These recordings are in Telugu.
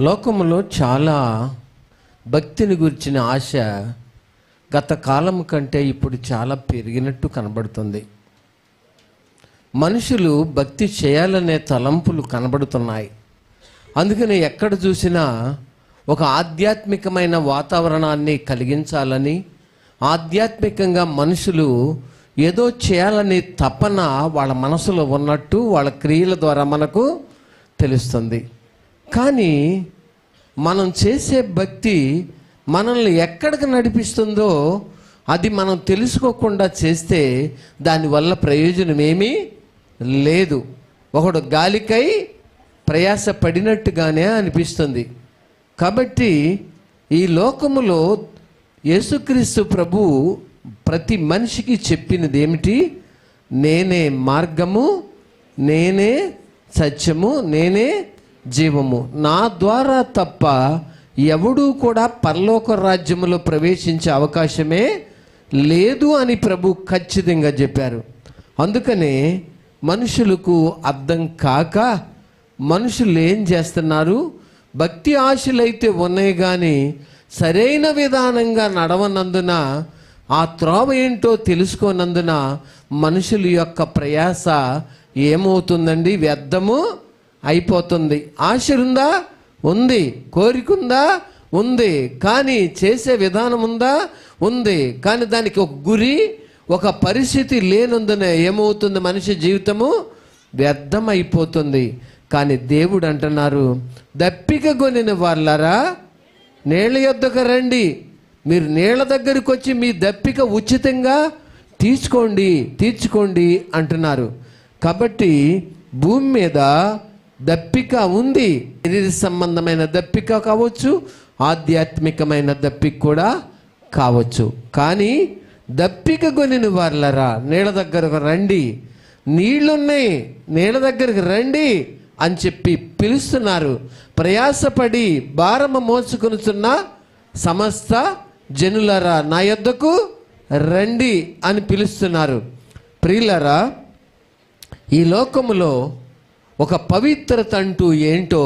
లోకములో చాలా భక్తిని గురించిన ఆశ గత కాలం కంటే ఇప్పుడు చాలా పెరిగినట్టు కనబడుతుంది. మనుషులు భక్తి చేయాలనే తలంపులు కనబడుతున్నాయి. అందుకని ఎక్కడ చూసినా ఒక ఆధ్యాత్మికమైన వాతావరణాన్ని కలిగించాలని, ఆధ్యాత్మికంగా మనుషులు ఏదో చేయాలని తపన వాళ్ళ మనసులో ఉన్నట్టు వాళ్ళ క్రియల ద్వారా మనకు తెలుస్తుంది. కానీ మనం చేసే భక్తి మనల్ని ఎక్కడికి నడిపిస్తుందో అది మనం తెలుసుకోకుండా చేస్తే దానివల్ల ప్రయోజనం ఏమీ లేదు. ఒకడు గాలికై ప్రయాస పడినట్టుగానే అనిపిస్తుంది. కాబట్టి ఈ లోకములో యేసుక్రీస్తు ప్రభువు ప్రతి మనిషికి చెప్పినది ఏమిటి? నేనే మార్గము, నేనే సత్యము, నేనే జీవము. నా ద్వారా తప్ప ఎవడూ కూడా పరలోక రాజ్యములో ప్రవేశించే అవకాశమే లేదు అని ప్రభు ఖచ్చితంగా చెప్పారు. అందుకనే మనుషులకు అర్థం కాక మనుషులు ఏం చేస్తున్నారు? భక్తి ఆశలైతే ఉన్నాయి కానీ సరైన విధానంగా నడవనందున, ఆ త్రోవ ఏంటో తెలుసుకోనందున మనుషుల యొక్క ప్రయాస ఏమవుతుందండి? వ్యర్థము అయిపోతుంది. ఆశ ఉందా? ఉంది. కోరిక ఉందా? ఉంది. కానీ చేసే విధానం ఉందా? ఉంది. కానీ దానికి ఒక గురి, ఒక పరిస్థితి లేనందున ఏమవుతుంది? మనిషి జీవితము వ్యర్థమైపోతుంది. కానీ దేవుడు అంటున్నారు, దప్పిక కొనిన వాళ్ళరా నీళ్ళ యొద్దకు రండి. మీరు నీళ్ళ దగ్గరికి వచ్చి మీ దప్పిక ఉచితంగా తీర్చుకోండి అంటున్నారు. కాబట్టి భూమి మీద దప్పిక ఉంది. శరీర సంబంధమైన దప్పిక కావచ్చు, ఆధ్యాత్మికమైన దప్పిక కూడా కావచ్చు. కానీ దప్పిక కొనిన వాళ్ళరా నీళ్ళ దగ్గరకు రండి, నీళ్లున్నాయి నీళ్ళ దగ్గరకు రండి అని చెప్పి పిలుస్తున్నారు. ప్రయాసపడి భారము మోసుకొనుచున్న సమస్త జనులరా నా యొద్దకు రండి అని పిలుస్తున్నారు. ప్రియులరా, ఈ లోకములో ఒక పవిత్రత అంటూ ఏంటో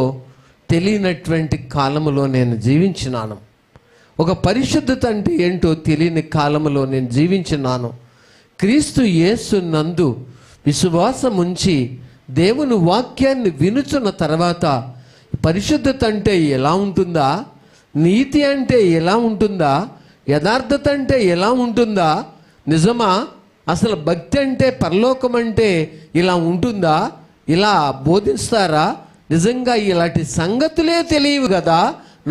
తెలియనటువంటి కాలములో నేను జీవించినాను. ఒక పరిశుద్ధత అంటే ఏంటో తెలియని కాలములో నేను జీవించినాను. క్రీస్తు యేసు నందు విశ్వాసం ఉంచి దేవుని వాక్యాన్ని వినుచున్న తర్వాత పరిశుద్ధత అంటే ఎలా ఉంటుందా, నీతి అంటే ఎలా ఉంటుందా, యథార్థత అంటే ఎలా ఉంటుందా, నిజమా అసలు భక్తి అంటే పరలోకం అంటే ఇలా ఉంటుందా, ఇలా బోధిస్తారా, నిజంగా ఇలాంటి సంగతులే తెలియవు కదా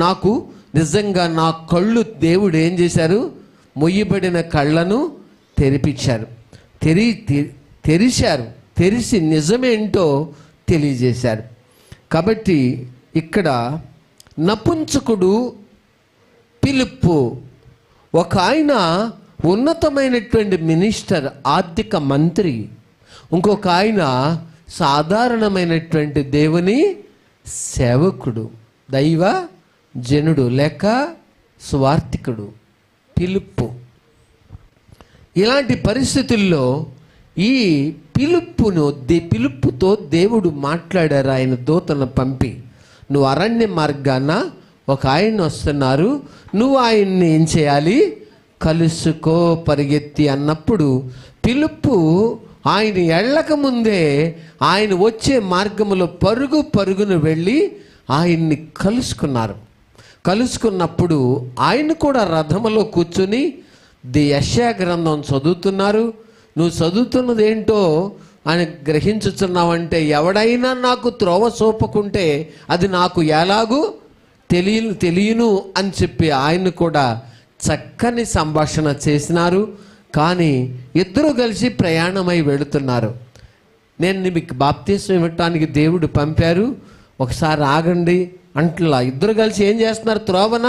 నాకు. నిజంగా నా కళ్ళు దేవుడు ఏం చేశారు? మొయ్యబడిన కళ్ళను తెరిపించారు, తెరిచి నిజమేంటో తెలియజేశారు. కాబట్టి ఇక్కడ నపుంసకుడు ఫిలిప్పు, ఒక ఆయన ఉన్నతమైనటువంటి మినిస్టర్, ఆర్థిక మంత్రి, ఇంకొక ఆయన సాధారణమైనటువంటి దేవుని సేవకుడు, దైవ జనుడు లేక స్వార్థికుడు ఫిలిప్పు. ఇలాంటి పరిస్థితుల్లో ఈ ఫిలిప్పుతో దేవుడు మాట్లాడారు. ఆయన దూతను పంపి, నువ్వు అరణ్య మార్గాన ఒక ఆయన వస్తున్నారు, నువ్వు ఆయన్ని ఏం చేయాలి? కలుసుకో పరిగెత్తి అన్నప్పుడు ఫిలిప్పు ఆయన ఎళ్ళక ముందే ఆయన వచ్చే మార్గములో పరుగును వెళ్ళి ఆయన్ని కలుసుకున్నప్పుడు ఆయన కూడా రథములో కూర్చుని యెషయా గ్రంథం చదువుతున్నారు. నువ్వు చదువుతున్నది ఏంటో అని గ్రహించుతున్నావంటే, ఎవడైనా నాకు త్రోవ చూపకుంటే అది నాకు ఎలాగూ తెలియను అని చెప్పి ఆయన కూడా చక్కని సంభాషణ చేసినారు. కానీ ఇద్దరు కలిసి ప్రయాణమై వెళుతున్నారు. నేను మీకు బాప్తిస్మం ఇవ్వటానికి దేవుడు పంపారు, ఒకసారి ఆగండి అంటలా. ఇద్దరు కలిసి ఏం చేస్తున్నారు? త్రోవన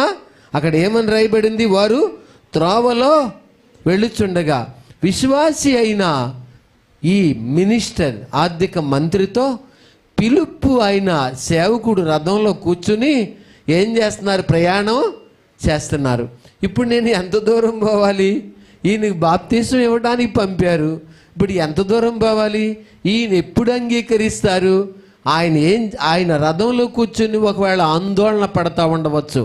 అక్కడ ఏమని రాయబడింది? వారు త్రోవలో వెళ్ళుచుండగా విశ్వాసి అయిన ఈ మినిస్టర్, ఆర్థిక మంత్రితో ఫిలిప్పు అయిన సేవకుడు రథంలో కూర్చుని ఏం చేస్తున్నారు? ప్రయాణం చేస్తున్నారు. ఇప్పుడు నేను ఎంత దూరం పోవాలి? ఈయనకి బాప్తిస్మం ఇవ్వడానికి పంపారు, ఇప్పుడు ఎంత దూరం పోవాలి? ఈయన ఎప్పుడు అంగీకరిస్తారు? ఆయన రథంలో కూర్చుని ఒకవేళ ఆందోళన పడతా ఉండవచ్చు.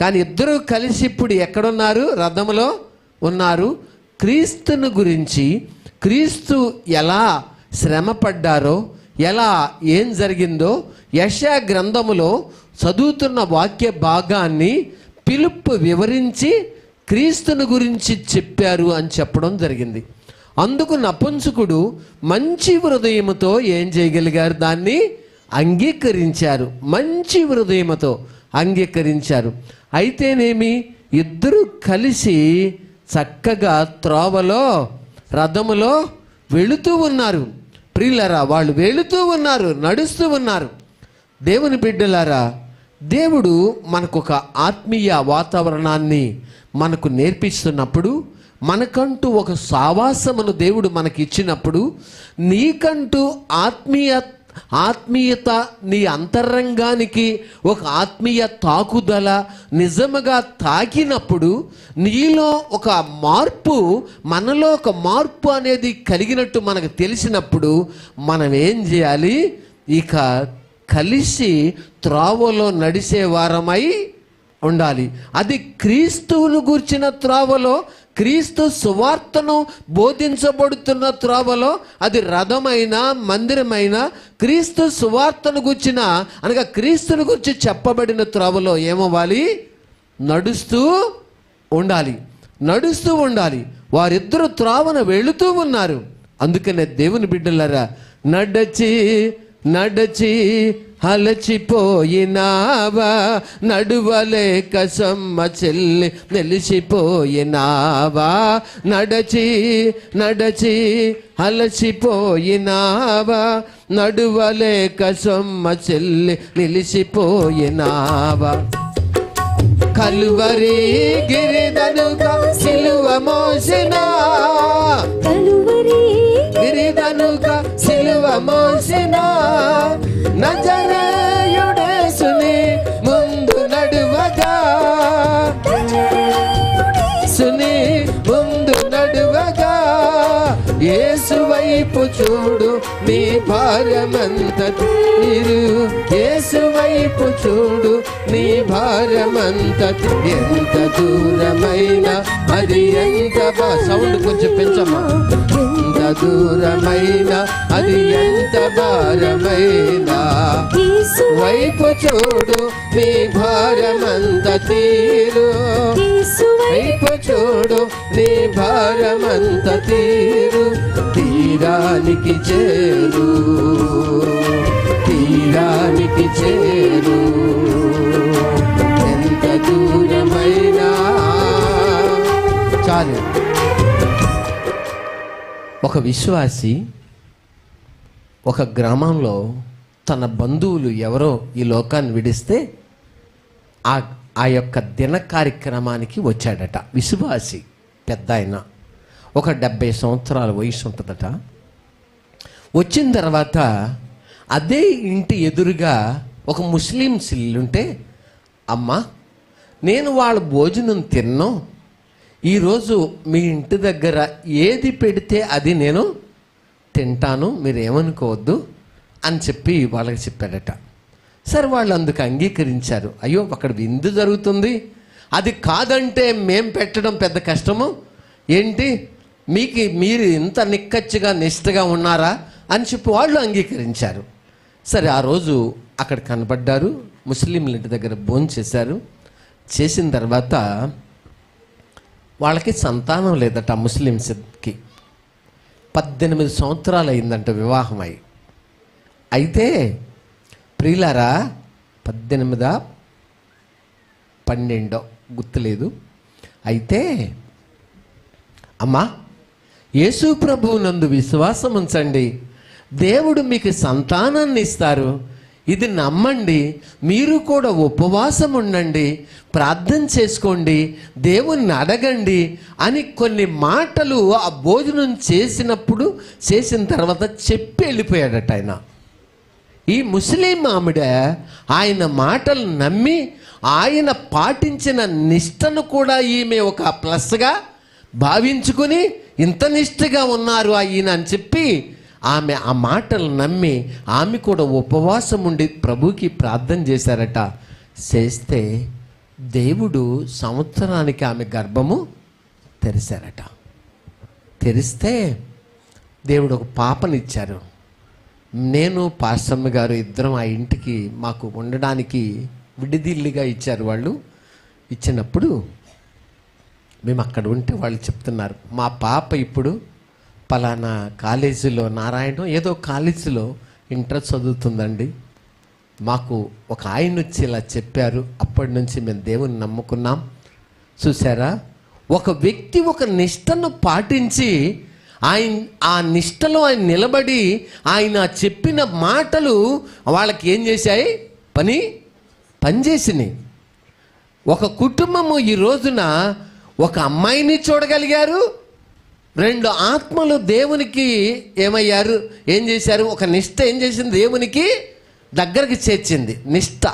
కానీ ఇద్దరూ కలిసి ఇప్పుడు ఎక్కడున్నారు? రథంలో ఉన్నారు. క్రీస్తుని గురించి, క్రీస్తు ఎలా శ్రమ పడ్డారో, ఎలా ఏం జరిగిందో యెషయా గ్రంథములో చదువుతున్న వాక్య భాగాన్ని పిలుపు వివరించి క్రీస్తుని గురించి చెప్పారు అని చెప్పడం జరిగింది. అందుకు నపుంసకుడు మంచి హృదయముతో ఏం చేయగలిగారు? దాన్ని అంగీకరించారు. మంచి హృదయముతో అంగీకరించారు. అయితేనేమి, ఇద్దరు కలిసి చక్కగా త్రోవలో, రథములో వెళుతూ ఉన్నారు. ప్రియులారా, వాళ్ళు వెళుతూ ఉన్నారు, నడుస్తూ ఉన్నారు. దేవుని బిడ్డలారా, దేవుడు మనకొక ఆత్మీయ వాతావరణాన్ని మనకు నేర్పిస్తున్నప్పుడు, మనకంటూ ఒక సావాసమును దేవుడు మనకి ఇచ్చినప్పుడు, నీకంటూ ఆత్మీయత నీ అంతరంగానికి ఒక ఆత్మీయ తాకుదల నిజముగా తాకినప్పుడు, నీలో ఒక మార్పు, మనలో ఒక మార్పు అనేది కలిగినట్టు మనకు తెలిసినప్పుడు మనం ఏం చేయాలి? ఇక కలిసి త్రోవలో నడిసే వారమై ఉండాలి. అది క్రీస్తువును గూర్చిన త్రోవలో, క్రీస్తు సువార్తను బోధించబడుతున్న త్రోవలో, అది రథమైన, మందిరమైన, క్రీస్తు సువార్తను గూర్చిన అనగా క్రీస్తుని గురించి చెప్పబడిన త్రోవలో ఏమవ్వాలి? నడుస్తూ ఉండాలి, నడుస్తూ ఉండాలి. వారిద్దరూ త్రోవను వెళుతూ ఉన్నారు. అందుకనే దేవుని బిడ్డలారా, నడచి నడచి అలచిపోయినావా, నడువలేక సొమ్మ చెల్లి నిలిచిపోయినావా, నడచి నడచి అలచిపోయినావా, నడువలేక సొమ్మ చెల్లి నిలిచిపోయినావా, కలువరి గిరిదనుక సిలువ మోసినా, గిరిదనుక సిలువ మోసినా, నజరేయుడేసుని ముందు నడువగా, సుని ముందు నడువగా, యేసు వైపు చూడు నీ భారమంత తీరు, యేసు వైపు చూడు నీ భారమంత, ఎంత దూరమైనా అది ఎంత సౌండ్ కొంచెం పెంచమ్మా, ఎంత దూరమైనా అది ఎంత భారమైనా, వైపు చూడు నీ భారమంత తీరు, వైపు చూడు నీ భారమంత తీరు, తీరానికి చేరు, తీరానికి చేరు, ఎంత దూరమైనా చాలు. ఒక విశ్వాసి ఒక గ్రామంలో తన బంధువులు ఎవరో ఈ లోకాన్ని విడిస్తే ఆ యొక్క దిన కార్యక్రమానికి వచ్చాడట. విశ్వాసి పెద్ద ఆయన, ఒక 70 సంవత్సరాల వయసు ఉంటుందట. వచ్చిన తర్వాత అదే ఇంటి ఎదురుగా ఒక ముస్లిమ్స్ ఇల్లుంటే, అమ్మా నేను వాళ్ళ భోజనం తిన్నాం, ఈరోజు మీ ఇంటి దగ్గర ఏది పెడితే అది నేను తింటాను, మీరు ఏమనుకోవద్దు అని చెప్పి వాళ్ళకి చెప్పాడట. సరే, వాళ్ళు అందుకు అంగీకరించారు. అయ్యో అక్కడ విందు జరుగుతుంది, అది కాదంటే మేం పెట్టడం పెద్ద కష్టము ఏంటి, మీరు ఇంత నిక్కచ్చిగా నిష్ఠగా ఉన్నారా అని చెప్పి వాళ్ళు అంగీకరించారు. సరే, ఆ రోజు అక్కడ కనబడ్డారు, ముస్లింల ఇంటి దగ్గర భోజనం చేశారు. చేసిన తర్వాత వాళ్ళకి సంతానం లేదట. ముస్లిమ్స్కి 18 సంవత్సరాలు అయిందంట వివాహం అయి. అయితే ప్రియులారా, 18 12 గుర్తులేదు. అయితే అమ్మా, యేసు ప్రభువు నందు విశ్వాసం ఉంచండి, దేవుడు మీకు సంతానాన్ని ఇస్తారు, ఇది నమ్మండి, మీరు కూడా ఉపవాసం ఉండండి, ప్రార్థన చేసుకోండి, దేవుణ్ణి అడగండి అని కొన్ని మాటలు ఆ భోజనం చేసిన తర్వాత చెప్పి వెళ్ళిపోయాడట ఆయన. ఈ ముస్లిం ఆవిడ ఆయన మాటలు నమ్మి ఆయన పాటించిన నిష్టను కూడా ఈమె ఒక ప్లస్గా భావించుకుని, ఇంత నిష్టగా ఉన్నారు ఆయన అని చెప్పి ఆమె ఆ మాటలు నమ్మి ఆమె కూడా ఉపవాసం ఉండి ప్రభుకి ప్రార్థన చేశారట. చేస్తే దేవుడు సంవత్సరానికి ఆమె గర్భము తెరిచారట. తెరిస్తే దేవుడు ఒక పాపనిచ్చారు. నేను పాస్టమ్మ గారు ఇద్దరం ఆ ఇంటికి మాకు ఉండడానికి విడిదిల్లుగా ఇచ్చారు. వాళ్ళు ఇచ్చినప్పుడు మేము అక్కడ ఉంటే వాళ్ళు చెప్తున్నారు, మా పాప ఇప్పుడు పలానా కాలేజీలో, నారాయణ ఏదో కాలేజీలో ఇంటర్ చదువుతుందండి. మాకు ఒక ఆయన వచ్చి ఇలా చెప్పారు. అప్పటి నుంచి మేము దేవుని నమ్ముకున్నాం. చూసారా, ఒక వ్యక్తి ఒక నిష్టను పాటించి ఆ నిష్టలో ఆయన నిలబడి ఆయన చెప్పిన మాటలు వాళ్ళకి ఏం చేశాయి? పనిచేసినాయి. ఒక కుటుంబము ఈ రోజున ఒక అమ్మాయిని చూడగలిగారు, 2 ఆత్మలు దేవునికి ఏమయ్యారు? ఏం చేశారు? ఒక నిష్ట ఏం చేసింది? దేవునికి దగ్గరికి చేర్చింది. నిష్ట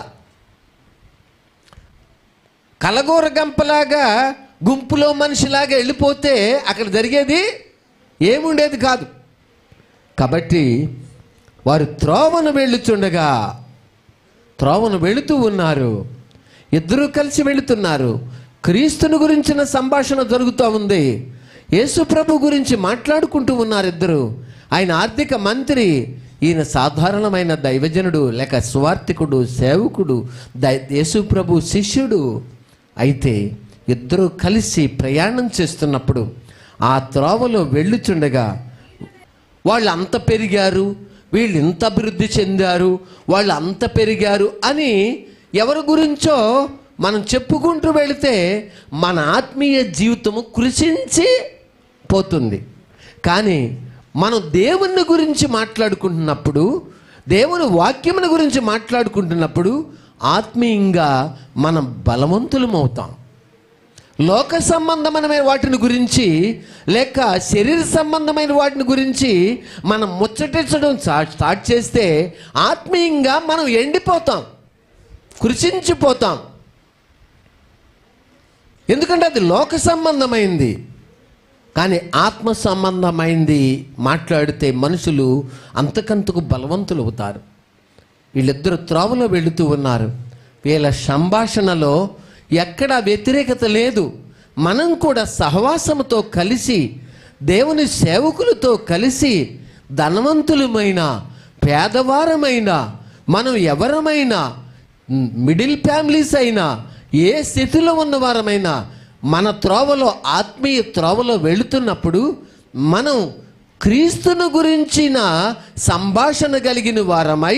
కలగూర గంపలాగా గుంపులో మనిషిలాగా వెళ్ళిపోతే అక్కడ జరిగేది ఏముండేది కాదు. కాబట్టి వారు త్రోవను వెళుతూ ఉన్నారు. ఇద్దరూ కలిసి వెళుతున్నారు. క్రీస్తుని గురించిన సంభాషణ జరుగుతూ ఉంది. యేసు ప్రభు గురించి మాట్లాడుకుంటూ ఉన్నారు ఇద్దరు. ఆయన ఆర్థిక మంత్రి, ఈయన సాధారణమైన దైవజనుడు లేక సువార్థికుడు, సేవకుడు, యేసు ప్రభు శిష్యుడు. అయితే ఇద్దరూ కలిసి ప్రయాణం చేస్తున్నప్పుడు ఆ త్రోవలో వెళ్ళుచుండగా వాళ్ళు అంత పెరిగారు, వీళ్ళు ఇంత అభివృద్ధి చెందారు, వాళ్ళు అంత పెరిగారు అని ఎవరి గురించో మనం చెప్పుకుంటూ వెళితే మన ఆత్మీయ జీవితము కృషించి పోతుంది. కానీ మనం దేవుని గురించి మాట్లాడుకుంటున్నప్పుడు, దేవుని వాక్యముని గురించి మాట్లాడుకుంటున్నప్పుడు ఆత్మీయంగా మనం బలవంతులమవుతాం. లోక సంబంధమైన వాటిని గురించి లేక శరీర సంబంధమైన వాటిని గురించి మనం ముచ్చటించడం స్టార్ట్ చేస్తే ఆత్మీయంగా మనం ఎండిపోతాం, కృషించిపోతాం. ఎందుకంటే అది లోక సంబంధమైంది. కానీ ఆత్మ సంబంధమైంది మాట్లాడితే మనుషులు అంతకంతకు బలవంతులు అవుతారు. వీళ్ళిద్దరు త్రోవలో వెళుతూ ఉన్నారు. వీళ్ళ సంభాషణలో ఎక్కడా వ్యతిరేకత లేదు. మనం కూడా సహవాసముతో కలిసి, దేవుని సేవకులతో కలిసి, ధనవంతులమైన పేదవారమైన, మనం ఎవరమైనా, మిడిల్ ఫ్యామిలీస్ అయినా, ఏ స్థితిలో ఉన్నవారమైనా మన త్రోవలో, ఆత్మీయ త్రోవలో వెళుతున్నప్పుడు మనం క్రీస్తును గురించిన సంభాషణ కలిగిన వారమై,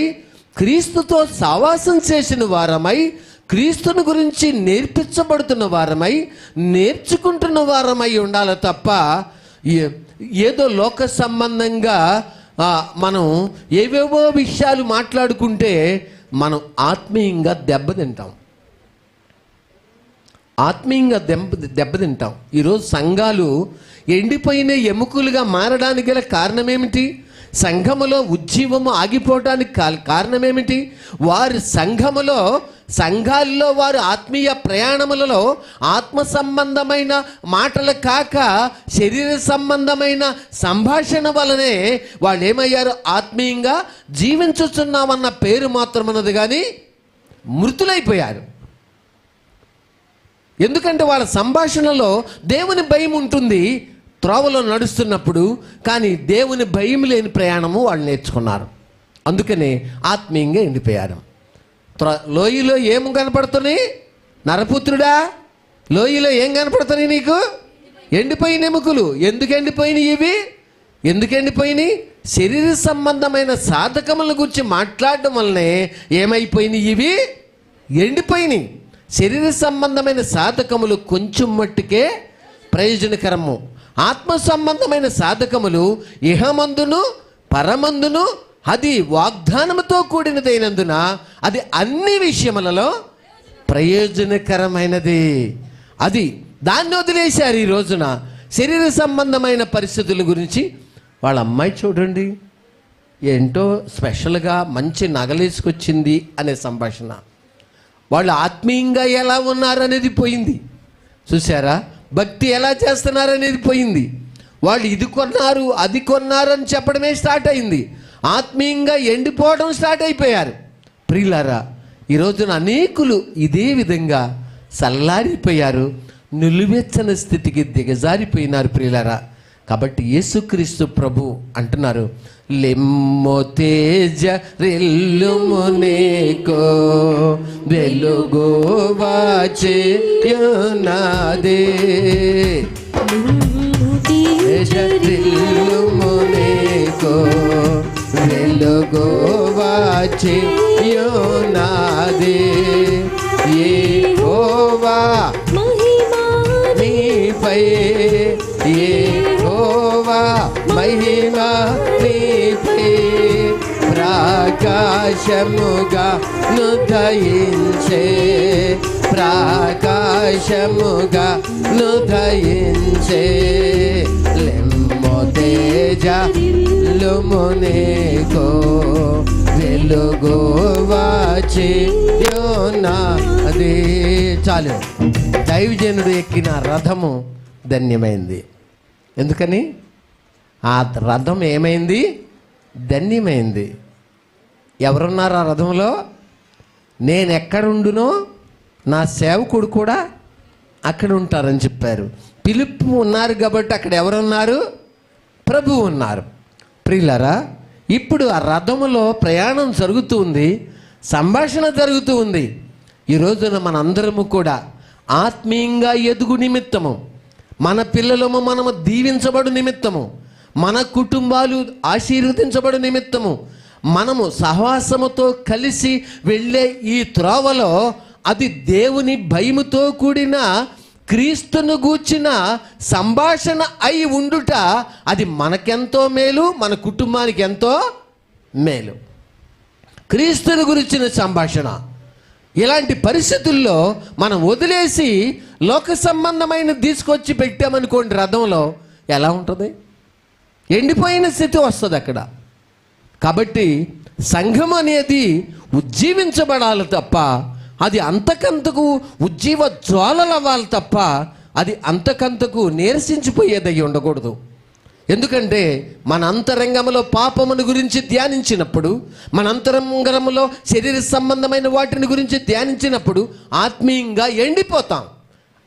క్రీస్తుతో సావాసం చేసిన వారమై, క్రీస్తుని గురించి నేర్పించబడుతున్న వారమై, నేర్చుకుంటున్న వారమై ఉండాలి తప్ప ఏదో లోక సంబంధంగా మనం ఏవేవో విషయాలు మాట్లాడుకుంటే మనం ఆత్మీయంగా దెబ్బతింటాం. ఈరోజు సంఘాలు ఎండిపోయిన ఎముకలుగా మారడానికి గల కారణం ఏమిటి? సంఘములో ఉజ్జీవము ఆగిపోవడానికి కారణమేమిటి? వారి సంఘాల్లో వారు ఆత్మీయ ప్రయాణములలో ఆత్మ సంబంధమైన మాటలు కాక శరీర సంబంధమైన సంభాషణ వలనే వాళ్ళు ఏమయ్యారు? ఆత్మీయంగా జీవించుచున్నామన్న పేరు మాత్రమన్నది కానీ మృతులైపోయారు. ఎందుకంటే వాళ్ళ సంభాషణలో దేవుని భయం ఉంటుంది త్రోవలో నడుస్తున్నప్పుడు, కానీ దేవుని భయం లేని ప్రయాణము వాళ్ళు నేర్చుకున్నారు. అందుకనే ఆత్మీయంగా ఎండిపోయారు. లోయలో ఏం కనపడుతున్నాయి? నరపుత్రుడా, లోయలో ఏం కనపడుతున్నాయి నీకు? ఎండిపోయిన ఎముకలు. ఎందుకు ఎండిపోయినాయి ఇవి? ఎందుకు ఎండిపోయినాయి? శరీర సంబంధమైన సాధకముల గురించి మాట్లాడడం వల్లనే ఏమైపోయినాయి? ఇవి ఎండిపోయినాయి. శరీర సంబంధమైన సాధకములు కొంచెం మట్టుకే ప్రయోజనకరము. ఆత్మ సంబంధమైన సాధకములు ఇహమందును పరమందును అది వాగ్దానముతో కూడినదైనందున అది అన్ని విషయములలో ప్రయోజనకరమైనది. అది దాన్ని వదిలేశారు. ఈ రోజున శరీర సంబంధమైన పరిస్థితుల గురించి వాళ్ళ అమ్మాయి చూడండి ఏంటో స్పెషల్గా మంచి నగలేసుకొచ్చింది అనే సంభాషణ. వాళ్ళు ఆత్మీయంగా ఎలా ఉన్నారనేది పోయింది. చూసారా? భక్తి ఎలా చేస్తున్నారనేది పోయింది. వాళ్ళు ఇది కొన్నారు అది కొన్నారు అని చెప్పడమే స్టార్ట్ అయింది. ఆత్మీయంగా ఎండిపోవడం స్టార్ట్ అయిపోయారు. ప్రియులారా, ఈ రోజున అనేకులు ఇదే విధంగా చల్లారిపోయారు, నిలువెచ్చని స్థితికి దిగజారిపోయినారు ప్రియులారా. కాబట్టి యేసుక్రీస్తు ప్రభు అంటున్నారు, లెమ్మో తేజ రెల్లుము నీకో వెలుగువాచెయున్నదే, తేజ రెల్లుము నీకో వెలుగువాచెయున్నదే, యెహోవా నీపై, యెహోవా మహిమా నీపై, ప్రకాశముగా నుదయించే, ప్రకాశముగా నుదయించే, లెమ్మో తేజ లుమునేకో వెలుగువాచెయున్నదే. చాలు, దైవజనుడు ఎక్కిన రథము ధన్యమైంది. ఎందుకని? ఆ రథం ఏమైంది? ధన్యమైంది. ఎవరున్నారు ఆ రథంలో? నేను ఎక్కడుండునో నా సేవకుడు కూడా అక్కడ ఉంటారని చెప్పారు. పిలుపు ఉన్నారు కాబట్టి అక్కడ ఎవరున్నారు? ప్రభువు ఉన్నారు. ప్రియులారా, ఇప్పుడు ఆ రథములో ప్రయాణం జరుగుతూ ఉంది, సంభాషణ జరుగుతూ ఉంది. ఈ రోజున మనందరము కూడా ఆత్మీయంగా ఎదుగు నిమిత్తము, మన పిల్లలము మనము దీవించబడు నిమిత్తము, మన కుటుంబాలు ఆశీర్వదించబడు నిమిత్తము, మనము సహవాసముతో కలిసి వెళ్ళే ఈ త్రోవలో అది దేవుని భయముతో కూడిన క్రీస్తును గూర్చిన సంభాషణ అయి ఉండుట, అది మనకెంతో మేలు, మన కుటుంబానికి ఎంతో మేలు. క్రీస్తుని గురించిన సంభాషణ. ఇలాంటి పరిస్థితుల్లో మనం వదిలేసి లోక సంబంధమైన తీసుకొచ్చి పెట్టామనుకోండి రథంలో, ఎలా ఉంటుంది? ఎండిపోయిన స్థితి వస్తుంది అక్కడ. కాబట్టి సంఘం అనేది ఉజ్జీవించబడాలి తప్ప, అది అంతకంతకు ఉజ్జీవ జ్వాలలు అవ్వాలి తప్ప, అది అంతకంతకు నీరసించిపోయేదై ఉండకూడదు. ఎందుకంటే మన అంతరంగంలో పాపమును గురించి ధ్యానించినప్పుడు, మన అంతరంగంలో శరీర సంబంధమైన వాటిని గురించి ధ్యానించినప్పుడు ఆత్మీయంగా ఎండిపోతాం.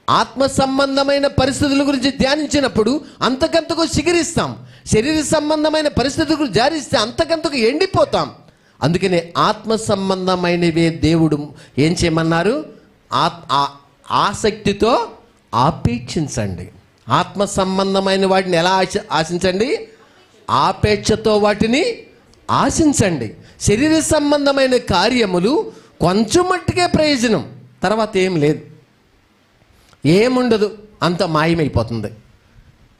ఆత్మ సంబంధమైన పరిస్థితుల గురించి ధ్యానించినప్పుడు అంతకంతకు చిగురిస్తాం. శరీర సంబంధమైన పరిస్థితులకు ధ్యానిస్తే అంతకంతకు ఎండిపోతాం. అందుకనే ఆత్మ సంబంధమైనవే దేవుడు ఏం చేయమన్నారు? ఆసక్తితో ఆపేక్షించండి. ఆత్మ సంబంధమైన వాటిని ఎలా ఆశించండి? ఆపేక్షతో వాటిని ఆశించండి. శరీర సంబంధమైన కార్యములు కొంచెం మట్టుకే ప్రయోజనం, తర్వాత ఏం లేదు, ఏముండదు, అంత మాయమైపోతుంది.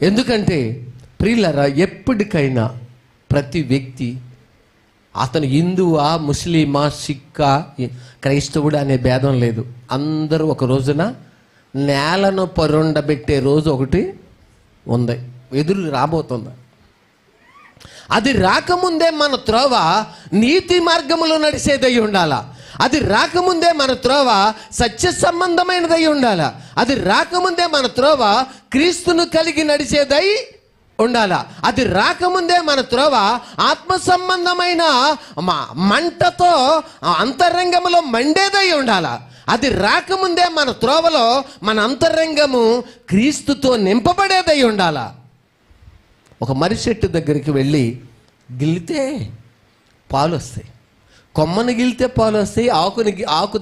ఎందుకంటే ప్రియులారా, ఎప్పటికైనా ప్రతి వ్యక్తి, అతను హిందువా, ముస్లిమా, సిక్కా, క్రైస్తవుడు అనే భేదం లేదు. అందరూ ఒక రోజున నేలను పరుండబెట్టే రోజు ఒకటి ఉంది, ఎదురు రాబోతుంది. అది రాకముందే మన త్రోవ నీతి మార్గములో నడిచేదై ఉండాలా. అది రాకముందే మన త్రోవ సత్య సంబంధమైనదై ఉండాలా. అది రాకముందే మన త్రోవ క్రీస్తును కలిగి నడిచేదై ఉండాలా. అది రాకముందే మన త్రోవ ఆత్మ సంబంధమైన మంటతో అంతరంగంలో మండేదై ఉండాలా. అది రాకముందే మన త్రోవలో మన అంతరంగము క్రీస్తుతో నింపబడేదై ఉండాలా. ఒక మర్రి చెట్టు దగ్గరికి వెళ్ళి గిల్లితే పాలు వస్తాయి, కొమ్మను గిల్లితే పాలు వస్తాయి, ఆకు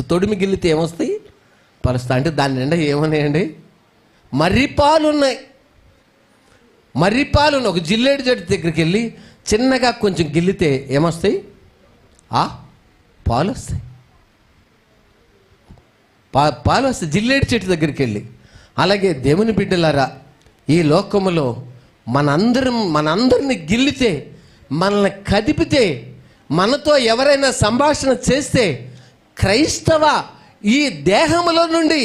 తొడిమి గిల్లితే ఏమొస్తాయి? పాలు వస్తాయి. అంటే దాని నిండా ఏమన్నాయండి? మర్రి పాలు ఉన్నాయి. మర్రి పాలు ఒక జిల్లేడు చెట్టు దగ్గరికి వెళ్ళి చిన్నగా కొంచెం గిల్లితే ఏమొస్తాయి? పాలు వస్తాయి. పాలు వస్తాయి జిల్లేడు చెట్టు దగ్గరికి వెళ్ళి. అలాగే దేవుని బిడ్డలారా, ఈ లోకములో మనందరిని గిల్లితే, మనల్ని కదిపితే, మనతో ఎవరైనా సంభాషణ చేస్తే, క్రైస్తవ ఈ దేహములో నుండి,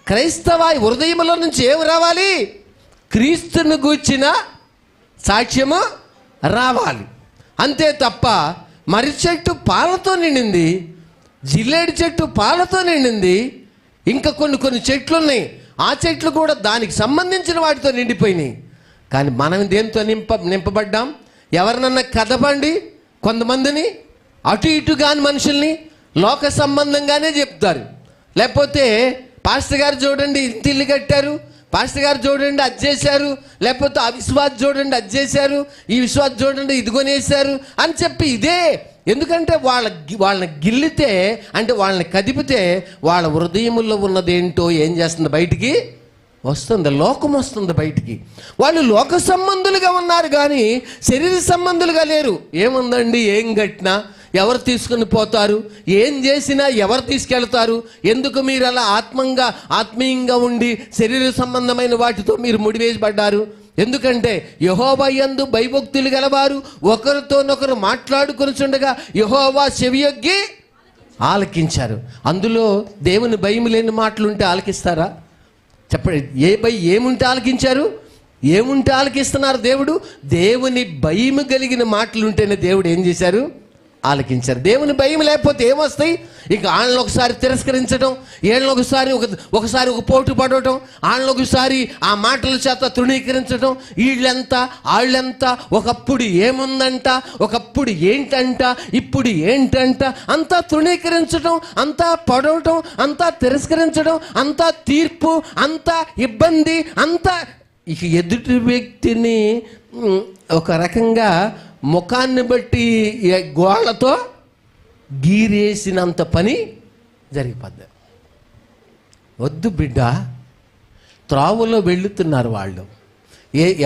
క్రైస్తవ హృదయములో నుంచి ఏమి రావాలి? క్రీస్తును గూర్చిన సాక్ష్యము రావాలి. అంతే తప్ప మర్రి చెట్టు పాలతో నిండింది, జిల్లేడు చెట్టు పాలతో నిండింది, ఇంకా కొన్ని చెట్లు ఉన్నాయి, ఆ చెట్లు కూడా దానికి సంబంధించిన వాటితో నిండిపోయినాయి. కానీ మనం దేంతో నింపబడ్డాం? ఎవరినన్నా కదపండి, కొంతమందిని అటు ఇటు కాని మనుషుల్ని లోక సంబంధంగానే చెప్తారు. లేకపోతే పాస్టర్ గారు చూడండి ఇంటి ఇల్లు కట్టారు, పాస్టర్ గారు చూడండి అది చేశారు, లేకపోతే ఆ విశ్వాసం చూడండి అది చేశారు, ఈ విశ్వాసం చూడండి ఇది కొనేశారు అని చెప్పి ఇదే. ఎందుకంటే వాళ్ళని గిల్లితే, అంటే వాళ్ళని కదిపితే వాళ్ళ హృదయముల్లో ఉన్నదేంటో ఏం చేస్తుంది? బయటికి వస్తుంది, లోకం వస్తుంది బయటికి. వాళ్ళు లోక సంబంధులుగా ఉన్నారు కానీ శరీర సంబంధులుగా లేరు. ఏముందండి, ఏం కట్టినా ఎవరు తీసుకుని పోతారు, ఏం చేసినా ఎవరు తీసుకెళ్తారు? ఎందుకు మీరు అలా ఆత్మీయంగా ఉండి శరీర సంబంధమైన వాటితో మీరు ముడివేయబడ్డారు? ఎందుకంటే యెహోవా యందు భయభక్తులు గలవారు ఒకరితోనొకరు మాట్లాడుకొనుచుండగా యెహోవా చెవియొగ్గి ఆలకించారు. అందులో దేవుని భయం లేని మాటలు ఉంటే ఆలకిస్తారా? చెప్పండి. ఏముంటే ఆలకించారు? ఏముంటే ఆలకిస్తున్నారు? దేవుని భయం కలిగిన మాటలు ఉంటేనే దేవుడు ఏం చేశారు? ఆలకించారు. దేవుని భయం లేకపోతే ఏమొస్తాయి? ఇక వాళ్ళని ఒకసారి తిరస్కరించడం, వీళ్ళని ఒకసారి ఒక పోటు పడటం, వాళ్ళని ఒకసారి ఆ మాటల చేత తృణీకరించడం, వీళ్ళెంత వాళ్ళెంత, ఒకప్పుడు ఏముందంట, ఒకప్పుడు ఏంటంట, ఇప్పుడు ఏంటంట, అంతా తృణీకరించడం, అంతా పడవటం, అంతా తిరస్కరించడం, అంతా తీర్పు, అంతా ఇబ్బంది, అంతా ఇక ఎదుటి వ్యక్తిని ఒక రకంగా ముఖాన్ని బట్టి గోళ్లతో గీరేసినంత పని జరిగిపోద్ది. వద్దు బిడ్డ, త్రోవలో వెళుతున్నారు వాళ్ళు.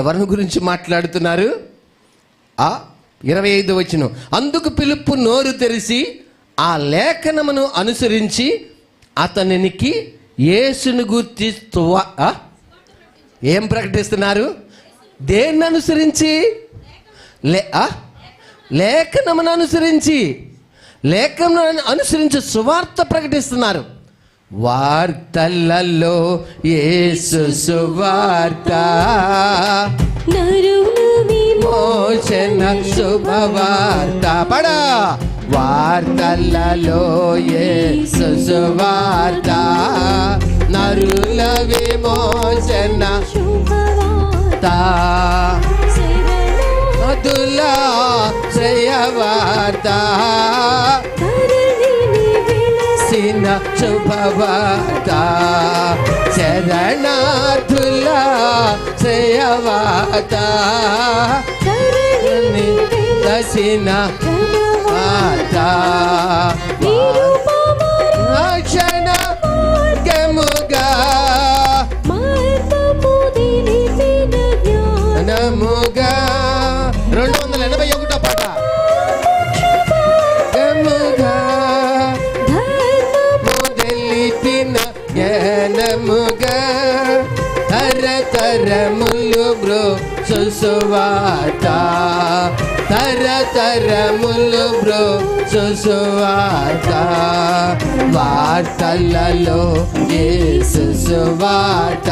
ఎవరిని గురించి మాట్లాడుతున్నారు? 25వ వచనం, అందుకు పిలుపు నోరు తెరిచి ఆ లేఖనమును అనుసరించి అతనికి యేసును గూర్చి ఏం ప్రకటిస్తున్నారు? దేన్ని అనుసరించి? లేఖనమును అనుసరించి సువార్త ప్రకటిస్తున్నారు. వార్తలలో యేసు సువార్త, విమోచన శుభవార్త. పడా వార్తలలో యేసు సువార్త, నరుల విమోచన శుభవార్త, మధులా జయవార్త, సిన శుభవార్త, శరణార్థుల జయవార్త, దశిన వార్త, రక్షణ గముగా నముగా. 281వ పాట. గముగా మొదలిపిన జ్ఞానముగా తరతరములు బ్రో సుసువార్త, తరతరములు బ్రో సుసువార్త, వార్తలలో యేసు సువార్త,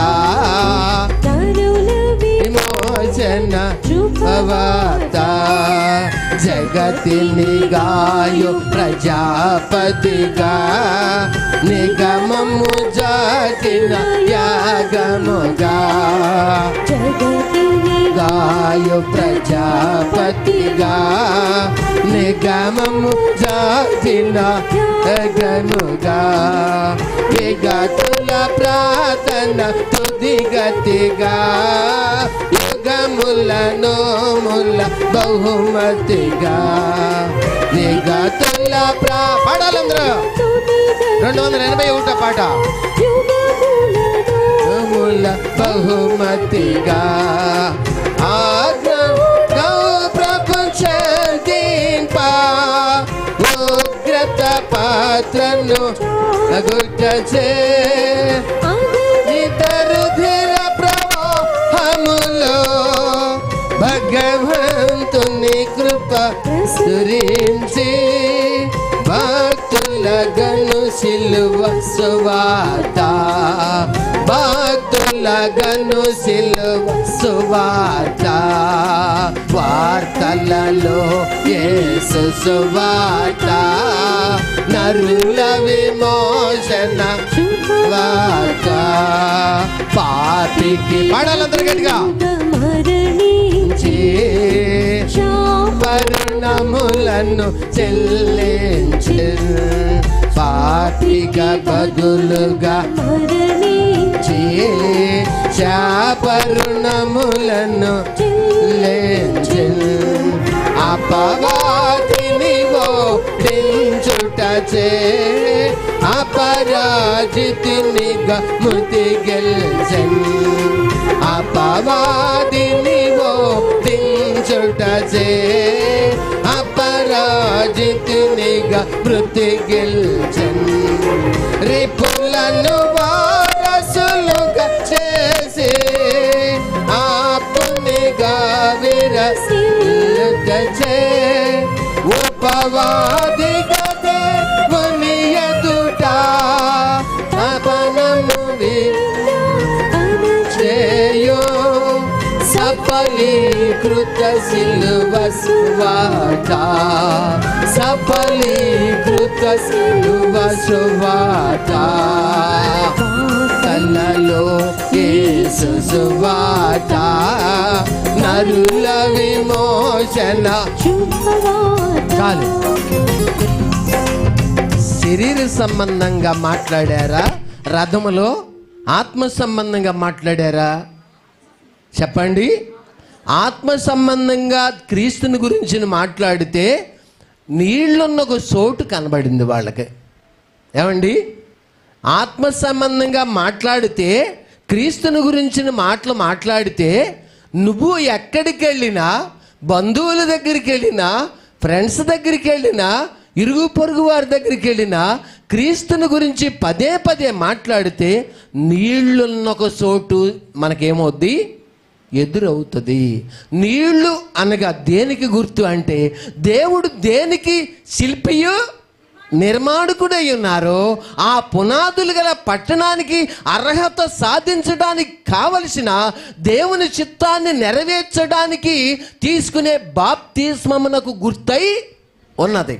విమోచన శుభవార్త, జగతిని గాయు ప్రజాపతిగా, నిగమము జాతిన యాగముగా, జగతిని గాయు ప్రజాపతిగా, నిగమము జాతిన యాగముగా, విగతుల ప్రార్థన తుదిగతిగా, యుగముల నోముల బహుమతిగా, విగతుల పాడాలందరూ. 281వ పాట. యుగముల బహుమతిగా, ప్రపంచ ఉగ్రత పాత్రను గుర్తచే, ఇతరు ధీర ప్రవాహములో భగవంతుని కృప సురించి, భక్తుల గను సిలువ సువార్త, భక్తుల గను సిలువ సువార్త, వార్తలలో యేసు సువార్త, నరుల విమోచన వార్త, పాపికి పాడాలందరూ గట్టిగా రుణములను చెల్లించి పాపిగా బదులుగా మరణించి శాప రుణములను చెల్లించి అపవాదిని ఓడించుటచే అపరాజితునిగా మృతి గెలిచెను. అపవాదిని ఓడించుటచే అపరాజితునిగా మృతి గెలిచెను. రిపులను వారసులుగా చేసి ఆపునిగా విరసిల్లుటచే ఉపవాదిగా దేవుని ఎదుట తపనము చేయో సఫలీకృత సిలువ సువార్త, సఫలీకృత సిలువ సువార్త. కలలో యేసు సువార్త, నరుల విమోచన. చాలు. శరీర సంబంధంగా మాట్లాడారా రథములో? ఆత్మ సంబంధంగా మాట్లాడారా? చెప్పండి. ఆత్మ సంబంధంగా క్రీస్తుని గురించి మాట్లాడితే నీళ్ళున్న ఒక చోటు కనబడింది వాళ్ళకి. ఏమండి? ఆత్మ సంబంధంగా మాట్లాడితే క్రీస్తుని గురించిన మాటలు మాట్లాడితే నువ్వు ఎక్కడికి వెళ్ళినా, బంధువుల దగ్గరికి వెళ్ళినా, ఫ్రెండ్స్ దగ్గరికి వెళ్ళినా, ఇరుగు పొరుగు వారి దగ్గరికి వెళ్ళినా క్రీస్తుని గురించి పదే పదే మాట్లాడితే నీళ్ళున్న ఒక చోటు మనకేమవుద్ది? ఎదురవుతుంది. నీళ్లు అనగా దేనికి గుర్తు అంటే దేవుడు దేనికి శిల్పియు నిర్మాణకుడై ఉన్నారో ఆ పునాదులు గల పట్టణానికి అర్హత సాధించడానికి కావలసిన దేవుని చిత్తాన్ని నెరవేర్చడానికి తీసుకునే బాప్తిస్మమునకు గుర్తై ఉన్నది.